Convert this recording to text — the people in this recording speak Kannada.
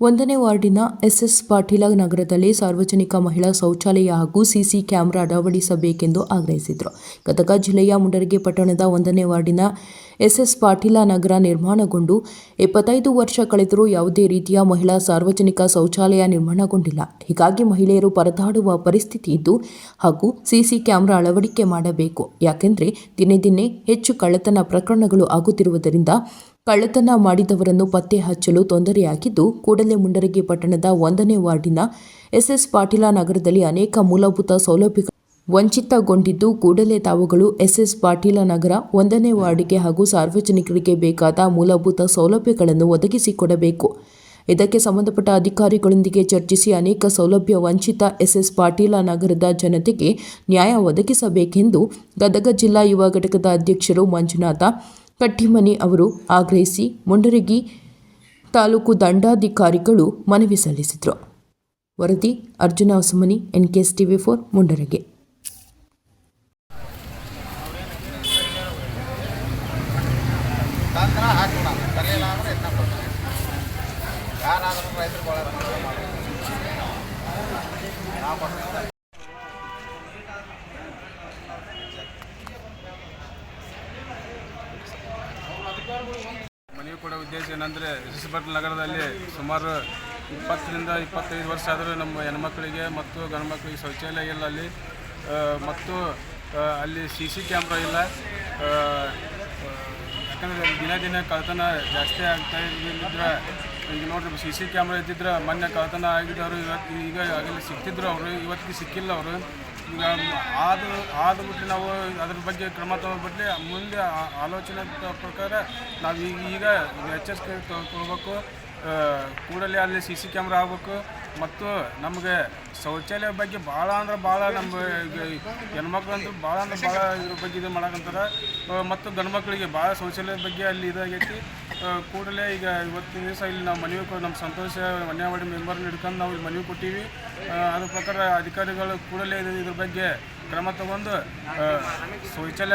ಒಂದನೇ ವಾರ್ಡಿನ ಎಸ್ಎಸ್ ಪಾಟೀಲ ನಗರದಲ್ಲಿ ಸಾರ್ವಜನಿಕ ಮಹಿಳಾ ಶೌಚಾಲಯ ಹಾಗೂ ಸಿಸಿ ಕ್ಯಾಮೆರಾ ಅಳವಡಿಸಬೇಕೆಂದು ಆಗ್ರಹಿಸಿದರು. ಗದಗ ಜಿಲ್ಲೆಯ ಮುಂಡರಗಿ ಪಟ್ಟಣದ ಒಂದನೇ ವಾರ್ಡಿನ ಎಸ್ಎಸ್ ಪಾಟೀಲ ನಗರ ನಿರ್ಮಾಣಗೊಂಡು 25 ವರ್ಷ ಕಳೆದರೂ ಯಾವುದೇ ರೀತಿಯ ಮಹಿಳಾ ಸಾರ್ವಜನಿಕ ಶೌಚಾಲಯ ನಿರ್ಮಾಣಗೊಂಡಿಲ್ಲ. ಹೀಗಾಗಿ ಮಹಿಳೆಯರು ಪರದಾಡುವ ಪರಿಸ್ಥಿತಿ ಇದ್ದು ಹಾಗೂ ಸಿಸಿ ಕ್ಯಾಮೆರಾ ಅಳವಡಿಕೆ ಮಾಡಬೇಕು. ಯಾಕೆಂದರೆ ದಿನೇ ದಿನೇ ಹೆಚ್ಚು ಕಳ್ಳತನ ಪ್ರಕರಣಗಳು ಆಗುತ್ತಿರುವುದರಿಂದ ಕಳ್ಳತನ ಮಾಡಿದವರನ್ನು ಪತ್ತೆ ಹಚ್ಚಲು ತೊಂದರೆಯಾಗಿದ್ದು, ಕೂಡಲೇ ಮುಂಡರಗಿ ಪಟ್ಟಣದ ಒಂದನೇ ವಾರ್ಡಿನ ಎಸ್ಎಸ್ ಪಾಟೀಲ ನಗರದಲ್ಲಿ ಅನೇಕ ಮೂಲಭೂತ ಸೌಲಭ್ಯಗಳು ವಂಚಿತಗೊಂಡಿದ್ದು, ಕೂಡಲೇ ತಾವುಗಳು ಎಸ್ಎಸ್ ಪಾಟೀಲ ನಗರ ಒಂದನೇ ವಾರ್ಡಿಗೆ ಹಾಗೂ ಸಾರ್ವಜನಿಕರಿಗೆ ಬೇಕಾದ ಮೂಲಭೂತ ಸೌಲಭ್ಯಗಳನ್ನು ಒದಗಿಸಿಕೊಡಬೇಕು. ಇದಕ್ಕೆ ಸಂಬಂಧಪಟ್ಟ ಅಧಿಕಾರಿಗಳೊಂದಿಗೆ ಚರ್ಚಿಸಿ ಅನೇಕ ಸೌಲಭ್ಯ ವಂಚಿತ ಎಸ್ಎಸ್ ಪಾಟೀಲ ನಗರದ ಜನತೆಗೆ ನ್ಯಾಯ ಒದಗಿಸಬೇಕೆಂದು ಗದಗ ಜಿಲ್ಲಾ ಯುವ ಘಟಕದ ಅಧ್ಯಕ್ಷರು ಮಂಜುನಾಥ ಕಟ್ಟಿಮನಿ ಅವರು ಆಗ್ರಹಿಸಿ ಮುಂಡರಗಿ ತಾಲೂಕು ದಂಡಾಧಿಕಾರಿಗಳು ಮನವಿ ಸಲ್ಲಿಸಿದರು. ವರದಿ ಅರ್ಜುನ ಹೊಸಮನಿ, NKS TV4 ಮುಂಡರಗಿ. ಮನವಿ ಕೊಡೋ ಉದ್ದೇಶ ಏನಂದರೆ, ಎಸ್ ಪಾಟೀಲ ನಗರದಲ್ಲಿ ಸುಮಾರು 20ರಿಂದ 25 ವರ್ಷ ಆದರೂ ನಮ್ಮ ಹೆಣ್ಮಕ್ಳಿಗೆ ಮತ್ತು ಗಂಡು ಮಕ್ಕಳಿಗೆ ಶೌಚಾಲಯ ಇಲ್ಲ ಅಲ್ಲಿ, ಮತ್ತು ಅಲ್ಲಿ CC ಕ್ಯಾಮ್ರಾ ಇಲ್ಲ. ಯಾಕಂದರೆ ದಿನ ದಿನ ಕಳ್ಳತನ ಜಾಸ್ತಿ ಆಗ್ತಾ ಇದ್ದಿದ್ರೆ, ಈಗ ನೋಡ್ರಿ CC ಕ್ಯಾಮ್ರಾ ಇದ್ದಿದ್ರೆ ಮೊನ್ನೆ ಕಳ್ಳತನ ಆಗಿದ್ದವರು ಈಗ ಆಗಲಿ ಸಿಗ್ತಿದ್ರು, ಅವರು ಇವತ್ತಿಗೆ ಸಿಕ್ಕಿಲ್ಲ. ಅವರು ಈಗ ಆದ್ಬಿಟ್ಟು ನಾವು ಅದ್ರ ಬಗ್ಗೆ ಕ್ರಮ ತಗೋಬಿಟ್ಟು ಮುಂದೆ ಆಲೋಚನೆ ಪ್ರಕಾರ ನಾವು ಈಗ ಎಚ್ಚರಿಕೆ ತಗೋಬೇಕು. ಕೂಡಲೇ ಅಲ್ಲಿ CC ಕ್ಯಾಮ್ರಾ ಆಗಬೇಕು. ಮತ್ತು ನಮಗೆ ಶೌಚಾಲಯ ಬಗ್ಗೆ ಭಾಳ ಅಂದ್ರೆ ಭಾಳ ನಮ್ಮ ಹೆಣ್ಮಕ್ಳು ಅಂತೂ ಭಾಳ ಅಂದ್ರೆ ಭಾಳ ಇದ್ರ ಬಗ್ಗೆ ಇದು ಮಾಡಕ್ಕಂತಾರೆ. ಮತ್ತು ಗಂಡು ಮಕ್ಕಳಿಗೆ ಭಾಳ ಶೌಚಾಲಯದ ಬಗ್ಗೆ ಅಲ್ಲಿ ಇದಾಗೈತಿ. ಕೂಡಲೇ ಈಗ ಇವತ್ತಿನ ದಿವಸ ಇಲ್ಲಿ ನಾವು ಮನವಿ ನಮ್ಮ ಸಂತೋಷ ಮನ್ಯಾವಾಡಿ ಮೆಂಬರ್ನ ಹಿಡ್ಕೊಂಡು ನಾವು ಇಲ್ಲಿ ಮನವಿ ಕೊಟ್ಟಿವಿ. ಅದ್ರ ಪ್ರಕಾರ ಅಧಿಕಾರಿಗಳು ಕೂಡಲೇ ಇದ್ರ ಬಗ್ಗೆ ಕ್ರಮ ತಗೊಂಡು ಶೌಚಾಲಯ